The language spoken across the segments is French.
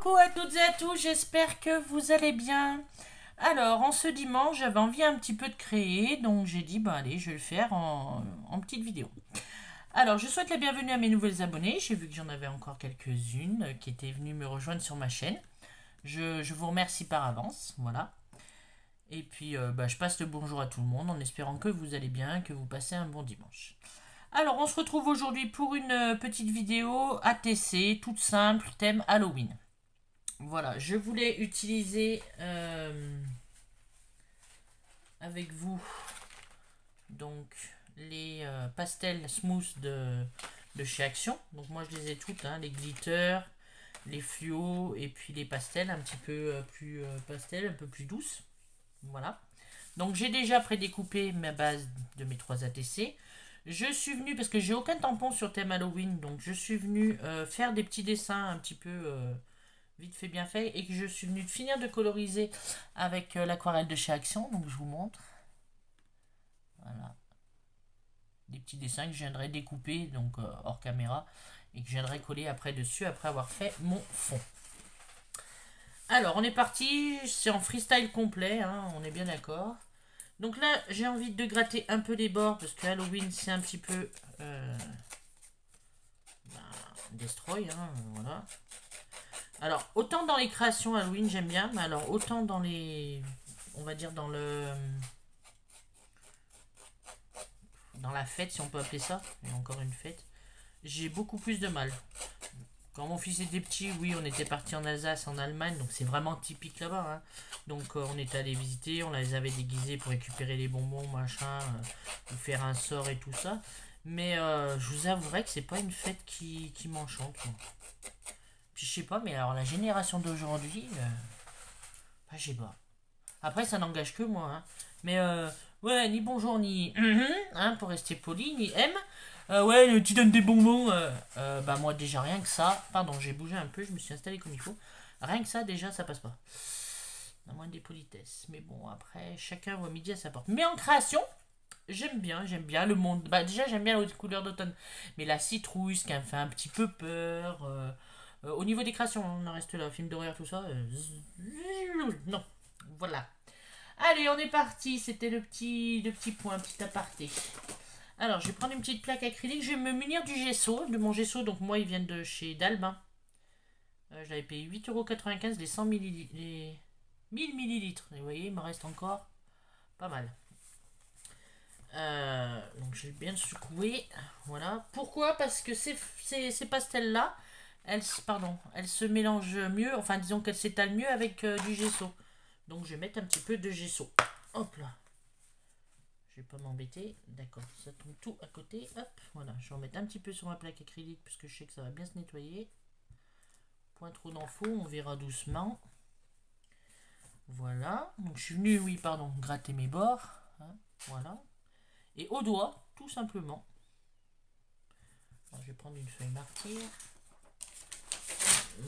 Coucou à toutes et à tous, j'espère que vous allez bien. Alors, en ce dimanche, j'avais envie un petit peu de créer, donc j'ai dit, bah allez, je vais le faire en petite vidéo. Alors, je souhaite la bienvenue à mes nouvelles abonnés. J'ai vu que j'en avais encore quelques-unes qui étaient venues me rejoindre sur ma chaîne. Je vous remercie par avance, voilà. Et puis, je passe le bonjour à tout le monde en espérant que vous allez bien, que vous passez un bon dimanche. Alors, on se retrouve aujourd'hui pour une petite vidéo ATC, toute simple, thème Halloween. Voilà, je voulais utiliser avec vous donc les pastels smooth de chez Action. Donc moi je les ai toutes, hein, les glitters, les fluos et puis les pastels un petit peu plus pastel, un peu plus douces. Voilà. Donc j'ai déjà prédécoupé ma base de mes 3 ATC. Je suis venu, parce que j'ai aucun tampon sur thème Halloween, donc je suis venu faire des petits dessins un petit peu vite fait bien fait, et que je suis venu de finir de coloriser avec l'aquarelle de chez Action. Donc je vous montre, voilà, des petits dessins que je viendrai découper donc hors caméra et que je viendrai coller après dessus après avoir fait mon fond. Alors on est parti, c'est en freestyle complet, hein, on est bien d'accord. Donc là j'ai envie de gratter un peu les bords parce que Halloween c'est un petit peu destroy, hein, voilà. Alors, autant dans les créations Halloween, j'aime bien, mais alors autant dans les... On va dire dans le... Dans la fête, si on peut appeler ça, et encore une fête, j'ai beaucoup plus de mal. Quand mon fils était petit, oui, on était parti en Alsace, en Allemagne, donc c'est vraiment typique là-bas, hein. Donc on était allé visiter, on les avait déguisés pour récupérer les bonbons, machin, ou faire un sort et tout ça. Mais je vous avouerai que c'est pas une fête qui m'enchante. Puis je sais pas, mais alors la génération d'aujourd'hui, je sais pas. Après, ça n'engage que moi, hein. Mais ouais, ni bonjour, ni hein, pour rester poli, ni M. Ouais, tu donnes des bonbons. Bah moi déjà rien que ça. Pardon, j'ai bougé un peu, je me suis installé comme il faut. Rien que ça, déjà, ça passe pas. À moins des politesses. Mais bon, après, chacun voit midi à sa porte. Mais en création, j'aime bien le monde. Bah déjà, j'aime bien la haute couleur d'automne. Mais la citrouille, ce qui me fait un petit peu peur. Au niveau des créations, on en reste là. Film d'horreur, tout ça. Non. Voilà. Allez, on est parti. C'était le petit point, petit aparté. Alors, je vais prendre une petite plaque acrylique. Je vais me munir du gesso, de mon gesso. Donc, moi, ils viennent de chez Dalbin. Je l'avais payé 8,95 € les 100 millilitres. Les 1000 millilitres. Et vous voyez, il me reste encore pas mal. Donc, je vais bien le secouer. Voilà. Pourquoi? Parce que ces pastels-là, elles se mélangent mieux. Enfin, disons qu'elles s'étalent mieux avec du gesso. Donc je vais mettre un petit peu de gesso. Hop là. Je vais pas m'embêter. D'accord, ça tombe tout à côté. Hop, voilà. Je vais en mettre un petit peu sur ma plaque acrylique puisque je sais que ça va bien se nettoyer. Point trop d'infos, on verra doucement. Voilà. Donc je suis venu, oui, pardon, gratter mes bords. Hein, voilà. Et au doigt, tout simplement. Alors, je vais prendre une feuille martyr.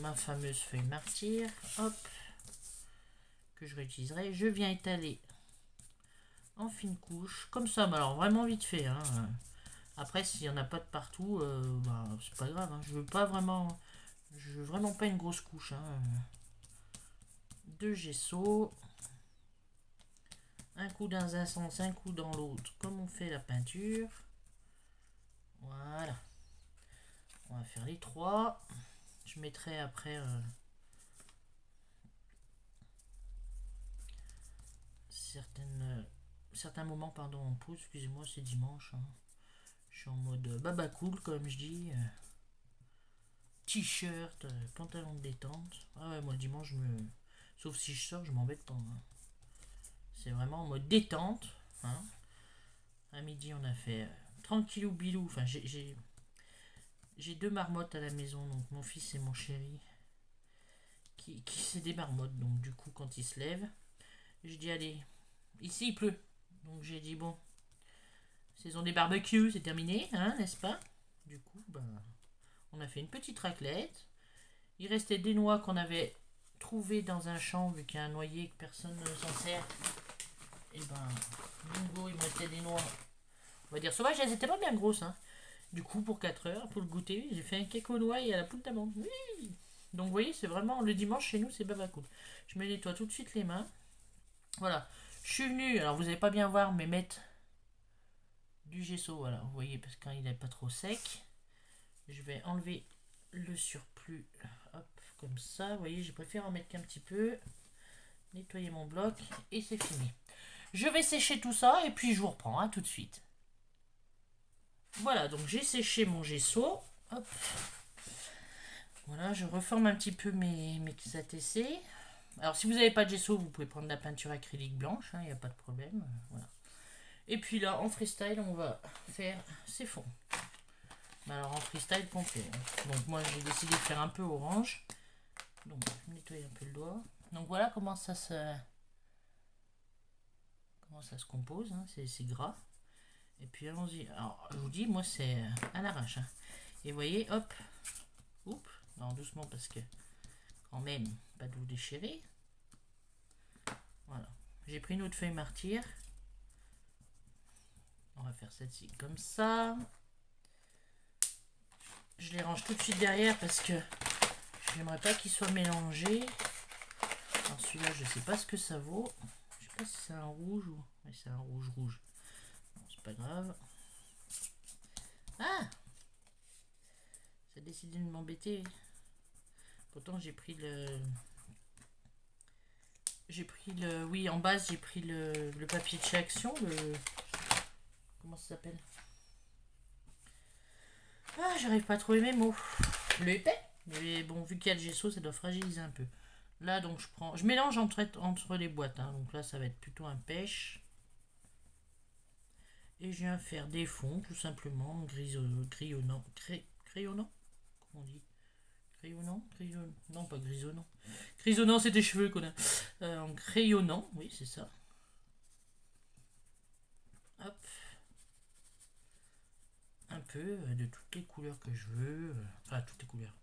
Ma fameuse feuille martyr. Hop. Que je réutiliserai. Je viens étaler en fine couche, comme ça, mais alors vraiment vite fait, hein. Après, s'il n'y en a pas de partout, c'est pas grave, hein. Je veux vraiment pas une grosse couche, hein, de gesso. Un coup dans un sens, un coup dans l'autre, comme on fait la peinture. Voilà. On va faire les 3. Je mettrai après certains moments en pause. Excusez-moi, c'est dimanche, hein. Je suis en mode baba cool, comme je dis. T-shirt, pantalon de détente. Ah ouais, moi le dimanche, sauf si je sors, je m'embête pas, hein. C'est vraiment en mode détente, hein. À midi, on a fait tranquillou bilou. Enfin, j'ai 2 marmottes à la maison, donc mon fils et mon chéri, qui c'est des marmottes. Donc du coup, quand il se lève, je dis allez, ici il pleut. Donc j'ai dit bon, saison des barbecues, c'est terminé, hein, n'est-ce pas? Du coup, on a fait une petite raclette. Il restait des noix qu'on avait trouvées dans un champ, vu qu'il y a un noyer que personne ne s'en sert. Et bingo, il me restait des noix, on va dire sauvages, elles étaient pas bien grosses, hein. Du coup, pour 4 heures, pour le goûter, j'ai fait un cake aux noix et à la poudre d'amande. Oui. Donc vous voyez, c'est vraiment le dimanche chez nous, c'est baba cool. Je me nettoie tout de suite les mains. Voilà. Je suis venu, alors vous n'allez pas bien voir, mais mettre du gesso, voilà, vous voyez, parce que quand il n'est pas trop sec, je vais enlever le surplus, hop, comme ça, vous voyez, j'ai préféré en mettre qu'un petit peu, nettoyer mon bloc, et c'est fini. Je vais sécher tout ça, et puis je vous reprends, hein, tout de suite. Voilà, donc j'ai séché mon gesso, hop, voilà, je reforme un petit peu mes ATC. Alors si vous n'avez pas de gesso, vous pouvez prendre de la peinture acrylique blanche, il n'y a pas de problème, voilà. Et puis là, en freestyle, on va faire ces fonds. Alors en freestyle complet. Donc moi j'ai décidé de faire un peu orange. Donc je nettoie un peu le doigt. Donc voilà comment ça se compose. Hein. C'est gras. Et puis allons-y. Alors je vous dis, moi c'est à l'arrache. Hein. Et vous voyez, hop. Oups. Non, doucement parce que quand même, pas de vous déchirer. Voilà. J'ai pris une autre feuille martyr. On va faire celle-ci comme ça. Je les range tout de suite derrière parce que j'aimerais pas qu'ils soient mélangés. Alors celui-là, je sais pas ce que ça vaut. Je sais pas si c'est un rouge ou... Oui, c'est un rouge. Bon, c'est pas grave. Ah! Ça a décidé de m'embêter. Pourtant, j'ai pris le... Oui, en base, j'ai pris le papier de chez Action. Comment ça s'appelle? Ah, j'arrive pas à trouver mes mots. Le épais. Mais bon, vu qu'il y a le gesso, ça doit fragiliser un peu. Là, donc, je mélange entre les boîtes. Hein. Donc là, ça va être plutôt un pêche. Et je viens faire des fonds, tout simplement, crayonnant. Crayonnant? Comment on dit? Crayonnant? Non, pas grisonnant. Grisonnant, c'est tes cheveux, connard. En crayonnant, oui, c'est ça. Hop. Un peu de toutes les couleurs que je veux. Enfin, toutes les couleurs.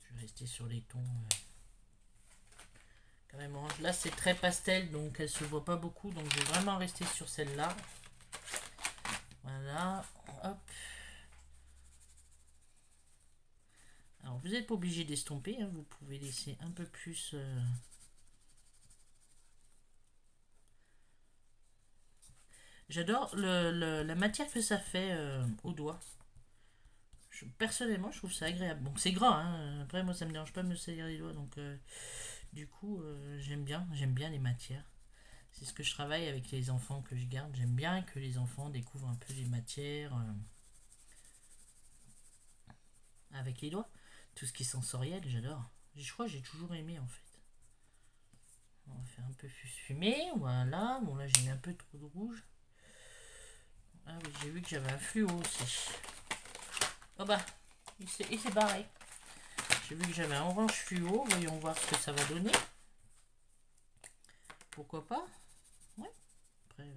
Je vais rester sur les tons... quand même orange. Là, c'est très pastel, donc elle se voit pas beaucoup. Donc, je vais vraiment rester sur celle-là. Voilà. Hop. Alors, vous n'êtes pas obligé d'estomper. Hein, vous pouvez laisser un peu plus... J'adore la matière que ça fait au doigt. Personnellement, je trouve ça agréable. Bon, c'est gras, hein. Après, moi, ça me dérange pas de me salir les doigts. Donc, du coup, j'aime bien les matières. C'est ce que je travaille avec les enfants que je garde. J'aime bien que les enfants découvrent un peu les matières avec les doigts. Tout ce qui est sensoriel, j'adore. Je crois que j'ai toujours aimé, en fait. On va faire un peu plus fumé. Voilà. Bon, là, j'ai mis un peu trop de rouge. Ah oui, j'ai vu que j'avais un fluo aussi. Oh bah, il s'est barré. J'ai vu que j'avais un orange fluo. Voyons voir ce que ça va donner. Pourquoi pas? Ouais. Après,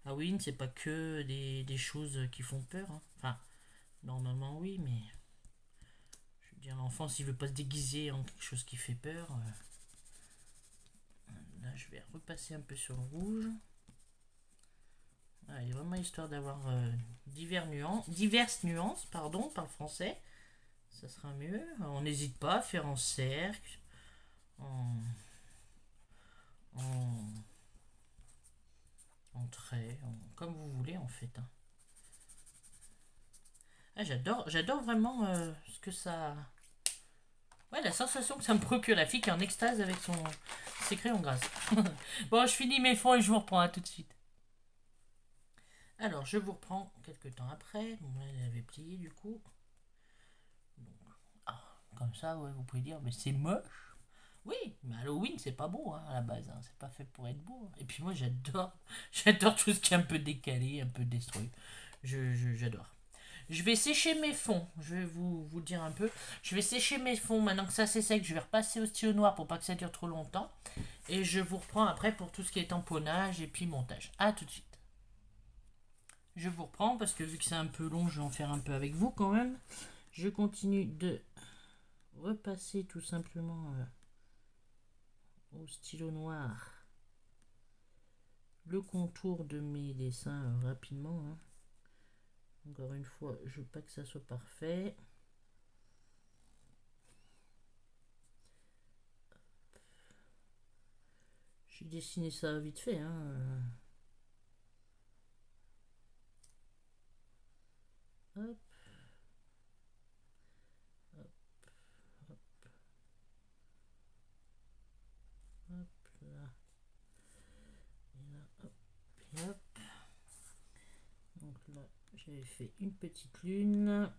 Halloween, c'est pas que des choses qui font peur. Hein. Enfin, normalement oui, mais... Je veux dire, l'enfant, s'il veut pas se déguiser en quelque chose qui fait peur... Là, je vais repasser un peu sur le rouge. Ah, il y a vraiment histoire d'avoir diverses nuances, pardon, par le français. Ça sera mieux. On n'hésite pas à faire en cercle, en trait, comme vous voulez en fait. Hein. Ah, j'adore vraiment ce que ça... Ouais, la sensation que ça me procure, la fille qui est en extase avec ses crayons grasses. Bon, je finis mes fonds et je vous reprends tout de suite. Alors, je vous reprends quelques temps après. Bon, là, elle avait plié du coup. Donc, comme ça, ouais, vous pouvez dire, mais c'est moche. Oui, mais Halloween, c'est pas beau hein, à la base. Hein. C'est pas fait pour être beau. Hein. Et puis moi, j'adore tout ce qui est un peu décalé, un peu détruit. J'adore. Je vais sécher mes fonds. Je vais vous dire un peu. Je vais sécher mes fonds. Maintenant que ça c'est sec, je vais repasser au stylo noir pour pas que ça dure trop longtemps. Et je vous reprends après pour tout ce qui est tamponnage et puis montage. A tout de suite. Je vous reprends parce que vu que c'est un peu long, je vais en faire un peu avec vous quand même. Je continue de repasser tout simplement au stylo noir le contour de mes dessins rapidement. Hein. Encore une fois, je veux pas que ça soit parfait. J'ai dessiné ça vite fait, hein. Hop. Hop. Hop. Hop là. Et là, hop. Et hop. Donc là, j'avais fait une petite lune.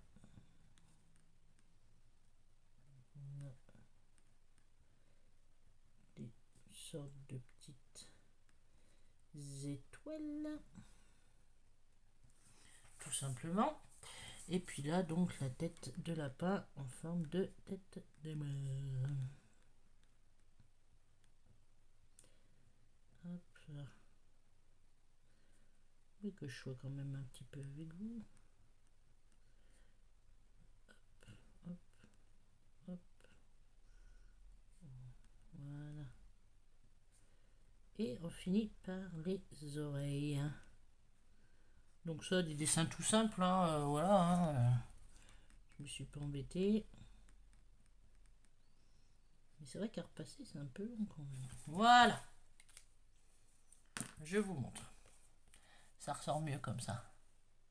Des sortes de petites étoiles. Tout simplement. Et puis là, donc, la tête de lapin en forme de tête de main. Hop là. Mais que je sois quand même un petit peu avec vous. Hop, hop, hop. Voilà. Et on finit par les oreilles. Donc ça, des dessins tout simples, hein, voilà. Hein, je me suis pas embêté. Mais c'est vrai qu'à repasser, c'est un peu long quand même. Voilà. Je vous montre. Ça ressort mieux comme ça.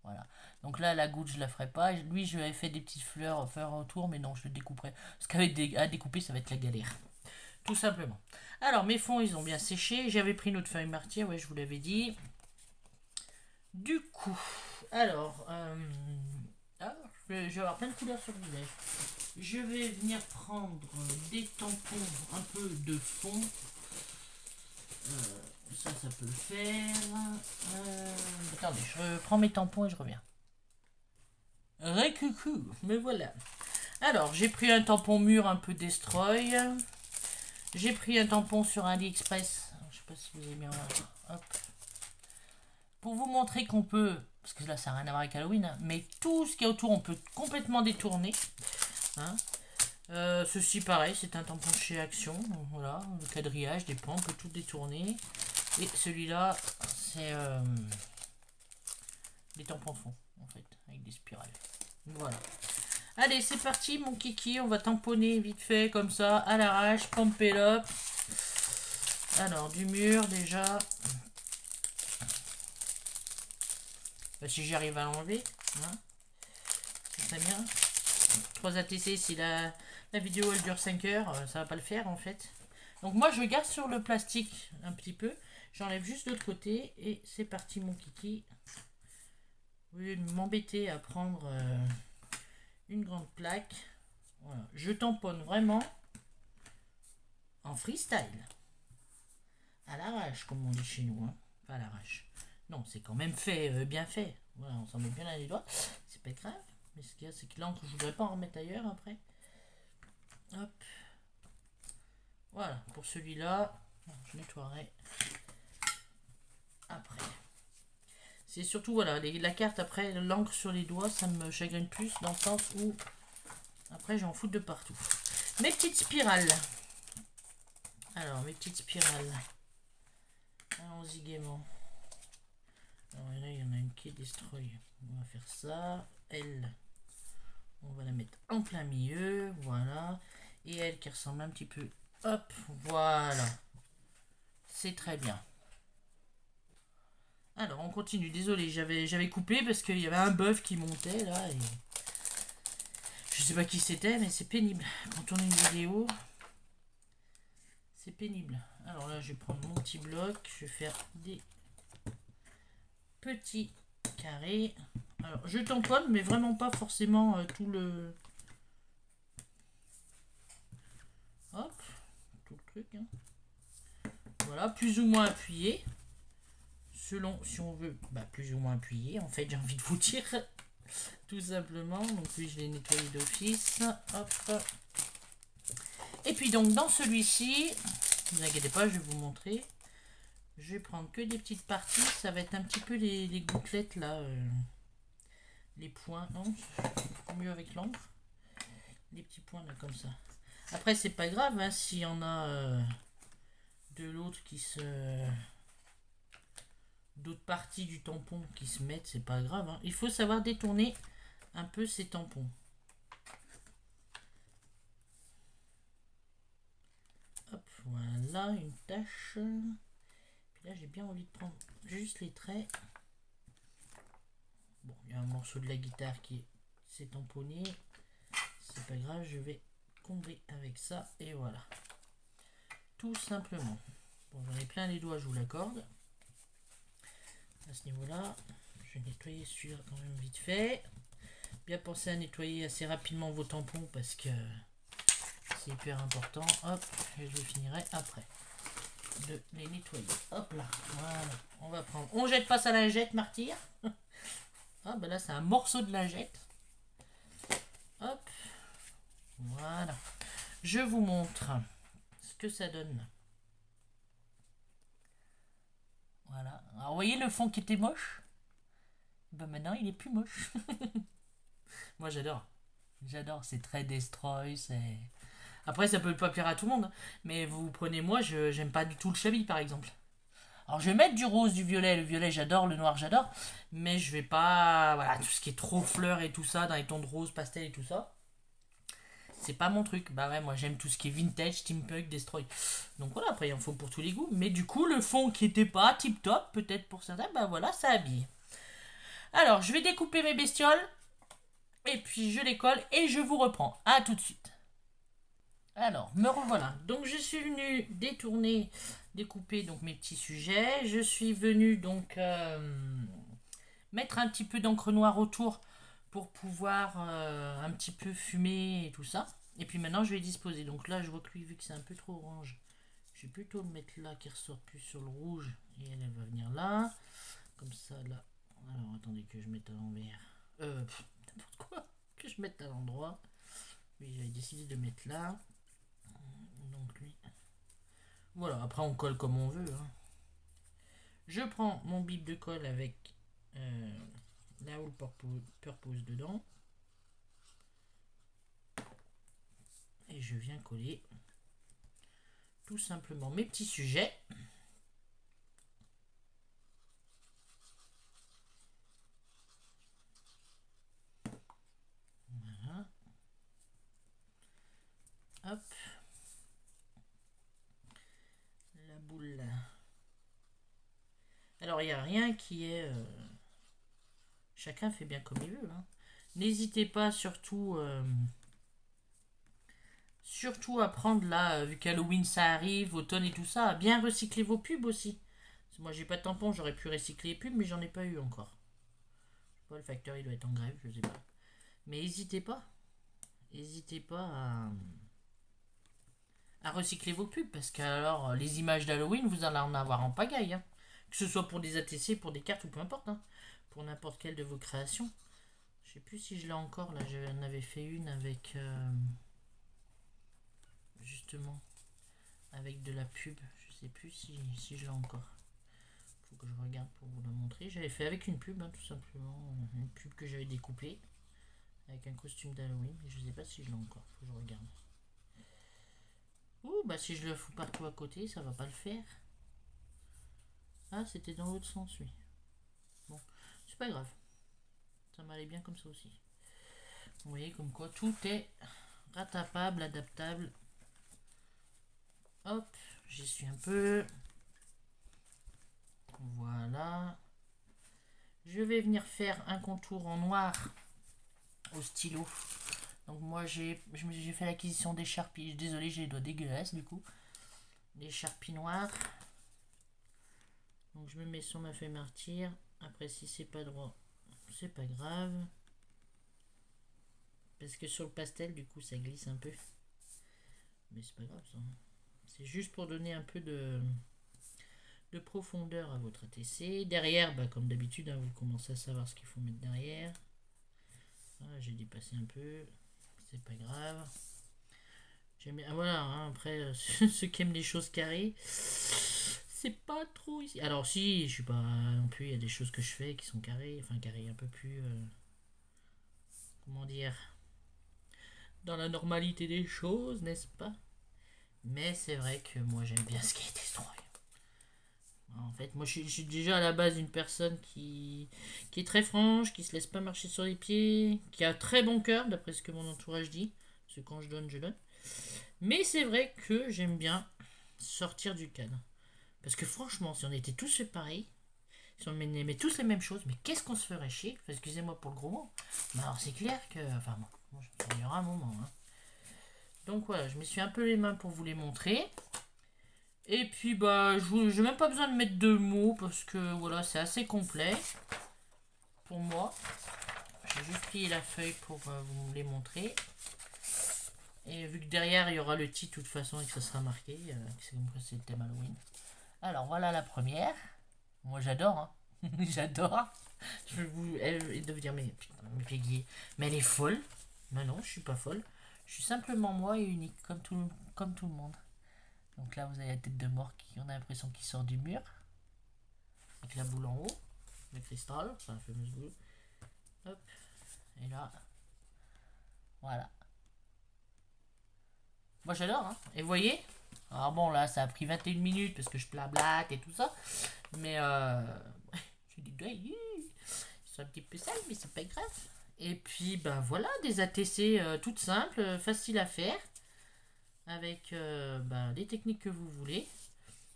Voilà. Donc là, la goutte, je la ferai pas. Lui, je lui avais fait des petites fleurs autour, mais non, je le découperai. Parce qu'avec à découper, ça va être la galère. Tout simplement. Alors, mes fonds, ils ont bien séché. J'avais pris notre feuille martyr, ouais, je vous l'avais dit. Du coup, alors, je vais avoir plein de couleurs sur le visage. Je vais venir prendre des tampons, un peu de fond. Ça peut le faire. Attendez, je prends mes tampons et je reviens. Récucou, me voilà. Alors, j'ai pris un tampon mûr un peu destroy. J'ai pris un tampon sur AliExpress. Je sais pas si vous avez bien. Hop. Pour vous montrer qu'on peut, parce que là ça n'a rien à voir avec Halloween, hein, mais tout ce qui est autour on peut complètement détourner. Hein. Ceci pareil, c'est un tampon chez Action. Donc, voilà, le quadrillage, des pans, on peut tout détourner. Et celui-là, c'est des tampons de fond, en fait, avec des spirales. Voilà. Allez, c'est parti, mon kiki. On va tamponner vite fait, comme ça, à l'arrache, pump it up. Alors, du mur, déjà. Bah, si j'arrive à l'enlever, hein, c'est très bien. 3 ATC, si la vidéo elle dure 5 heures, ça va pas le faire en fait. Donc moi je garde sur le plastique un petit peu. J'enlève juste de l'autre côté et c'est parti mon kiki. Au lieu de m'embêter à prendre une grande plaque, voilà. Je tamponne vraiment en freestyle. À l'arrache comme on dit chez nous. Hein. Pas à l'arrache. Non, c'est quand même fait, bien fait. Voilà, on s'en met bien là les doigts. C'est pas grave. Mais ce qu'il y a, c'est que l'encre, je voudrais pas en remettre ailleurs après. Hop. Voilà, pour celui-là, je nettoierai après. C'est surtout, voilà, la carte après, l'encre sur les doigts, ça me chagrine plus dans le sens où après, j'en fous de partout. Mes petites spirales. Alors, mes petites spirales. Allons-y gaiement. Alors là, il y en a une qui est destroy. On va faire ça. Elle, on va la mettre en plein milieu. Voilà. Et elle qui ressemble un petit peu. Hop, voilà. C'est très bien. Alors, on continue. Désolé, j'avais coupé parce qu'il y avait un bœuf qui montait là. Et je sais pas qui c'était, mais c'est pénible. Quand on a une vidéo, c'est pénible. Alors là, je vais prendre mon petit bloc. Je vais faire des petits carrés. Alors, je tamponne, mais vraiment pas forcément tout le... Hop, tout le truc. Hein. Voilà, plus ou moins appuyé. Selon, si on veut, bah, plus ou moins appuyé. En fait, j'ai envie de vous dire, tout simplement. Donc, lui, je l'ai nettoyé d'office. Hop. Et puis, donc, dans celui-ci, ne vous inquiétez pas, je vais vous montrer. Je vais prendre que des petites parties. Ça va être un petit peu les gouttelettes, là. Les points. Non, c'est mieux avec l'encre. Les petits points, là, comme ça. Après, c'est pas grave, hein, s'il y en a de l'autre qui se... d'autres parties du tampon qui se mettent, c'est pas grave. Hein. Il faut savoir détourner un peu ces tampons. Hop, voilà. là une tache. Puis là j'ai bien envie de prendre juste les traits. Bon, il y a un morceau de la guitare qui s'est tamponné. C'est pas grave, je vais combler avec ça et voilà. Tout simplement. Bon, j'en ai plein les doigts, je vous l'accorde. À ce niveau-là, je vais nettoyer celui-là quand même vite fait. Bien penser à nettoyer assez rapidement vos tampons parce que c'est hyper important. Hop, et je finirai après de les nettoyer. Hop là, voilà. On va prendre. On jette pas sa lingette, martyr. Ah ben là c'est un morceau de lingette. Hop, voilà. Je vous montre ce que ça donne. Voilà. Alors vous voyez le fond qui était moche. Ben maintenant il est plus moche. Moi j'adore. J'adore, c'est très destroy, c'est... Après ça peut pas plaire à tout le monde, hein. Mais vous prenez moi, j'aime pas du tout le chabi par exemple. Alors je vais mettre du rose, du violet, le violet j'adore, le noir j'adore, mais je vais pas... Voilà, tout ce qui est trop fleurs et tout ça, dans les tons de rose, pastel et tout ça, c'est pas mon truc. Bah ouais, moi j'aime tout ce qui est vintage, steampunk, destroy. Donc voilà, après il en faut pour tous les goûts, mais du coup le fond qui était pas tip top, peut-être pour certains, bah voilà, ça habille. Alors je vais découper mes bestioles, et puis je les colle et je vous reprends. À tout de suite. Alors, me revoilà. Donc je suis venue détourner, découper donc mes petits sujets. Je suis venue donc mettre un petit peu d'encre noire autour pour pouvoir un petit peu fumer et tout ça. Et puis maintenant je vais disposer. Donc là je vois que lui, vu que c'est un peu trop orange, je vais plutôt le mettre là qui ressort plus sur le rouge. Et elle va venir là. Comme ça là. Alors attendez que je mette à l'envers. N'importe quoi. Que je mette à l'endroit. Oui, j'avais décidé de mettre là. Donc lui. Voilà, après on colle comme on veut. Hein. Je prends mon bip de colle avec la All Purpose dedans. Et je viens coller tout simplement mes petits sujets. Voilà. Hop. La boule. Alors il n'y a rien qui est... Chacun fait bien comme il veut. Hein. N'hésitez pas surtout... Surtout à prendre là, vu qu'Halloween ça arrive, automne et tout ça, à bien recycler vos pubs aussi. Moi j'ai pas de tampon, j'aurais pu recycler les pubs, mais j'en ai pas eu encore. Je sais pas, le facteur il doit être en grève, je sais pas. Mais n'hésitez pas. N'hésitez pas à recycler vos pubs, parce que alors les images d'Halloween, vous allez en avoir en pagaille. Hein. Que ce soit pour des ATC, pour des cartes ou peu importe. Hein. Pour n'importe quelle de vos créations. Je sais plus si je l'ai encore, là j'en avais fait une avec... justement avec de la pub, je sais plus si je l'ai encore, faut que je regarde pour vous la montrer. J'avais fait avec une pub, hein, tout simplement, une pub que j'avais découpée avec un costume d'Halloween, mais je sais pas si je l'ai encore, faut que je regarde. Ouh, bah si je le fous partout à côté, ça va pas le faire. Ah, c'était dans l'autre sens, oui. Bon, c'est pas grave, ça m'allait bien comme ça aussi. Vous voyez comme quoi tout est rattrapable, adaptable. Hop, j'y suis un peu. Voilà. Je vais venir faire un contour en noir au stylo. Donc moi j'ai fait l'acquisition des Sharpies. Désolé, j'ai les doigts dégueulasses du coup. Des Sharpies noirs. Donc je me mets sur ma feuille martyr. Après si c'est pas droit, c'est pas grave. Parce que sur le pastel du coup ça glisse un peu. Mais c'est pas grave ça. C'est juste pour donner un peu de profondeur à votre ATC. Derrière, bah, comme d'habitude, hein, vous commencez à savoir ce qu'il faut mettre derrière. Voilà, j'ai dépassé un peu. C'est pas grave. Voilà, hein, après, ceux qui aiment les choses carrées, c'est pas trop ici. Alors si, je suis pas non plus, il y a des choses que je fais qui sont carrées. Enfin, carrées un peu plus... comment dire, dans la normalité des choses, n'est-ce pas? Mais c'est vrai que moi j'aime bien ce qui est destroy. En fait, moi je suis déjà à la base une personne qui est très franche, qui se laisse pas marcher sur les pieds, qui a très bon cœur, d'après ce que mon entourage dit. Parce que quand je donne, je donne. Mais c'est vrai que j'aime bien sortir du cadre. Parce que franchement, si on était tous fait pareil, si on aimait tous les mêmes choses, mais qu'est-ce qu'on se ferait chier? Enfin, excusez-moi pour le gros mot. Mais alors c'est clair que... Enfin bon, il y aura un moment. Hein. Donc voilà, je me suis un peu les mains pour vous les montrer. Et puis bah, j'ai même pas besoin de mettre de mots parce que voilà, c'est assez complet pour moi. J'ai juste plié la feuille pour vous les montrer. Et vu que derrière il y aura le titre de toute façon et que ça sera marqué, c'est comme quoi c'est le thème Halloween. Alors voilà la première. Moi j'adore, hein. J'adore. Elle doit dire mais putain, mais elle est folle. Mais non, je suis pas folle. Je suis simplement moi et unique comme tout le monde. Donc là vous avez la tête de mort qui on a l'impression qu'il sort du mur. Avec la boule en haut. Le cristal, c'est la fameuse boule. Hop. Et là. Voilà. Moi j'adore, hein. Et vous voyez? Alors bon là ça a pris 21 minutes parce que je blablate et tout ça. Mais j'ai des doigts, ils sont un petit peu sales mais c'est pas grave. Et puis ben voilà, des ATC toutes simples, faciles à faire. Avec les techniques que vous voulez.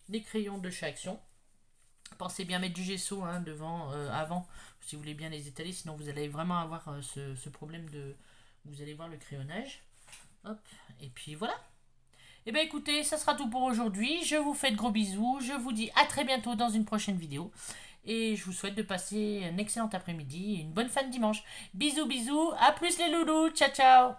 Les crayons de chaque action. Pensez bien mettre du gesso hein, devant, avant, si vous voulez bien les étaler, sinon vous allez vraiment avoir ce problème de... Vous allez voir le crayonnage. Hop, et puis voilà. Et bien écoutez, ça sera tout pour aujourd'hui. Je vous fais de gros bisous. Je vous dis à très bientôt dans une prochaine vidéo. Et je vous souhaite de passer un excellent après-midi et une bonne fin de dimanche. Bisous, bisous. À plus les loulous. Ciao, ciao.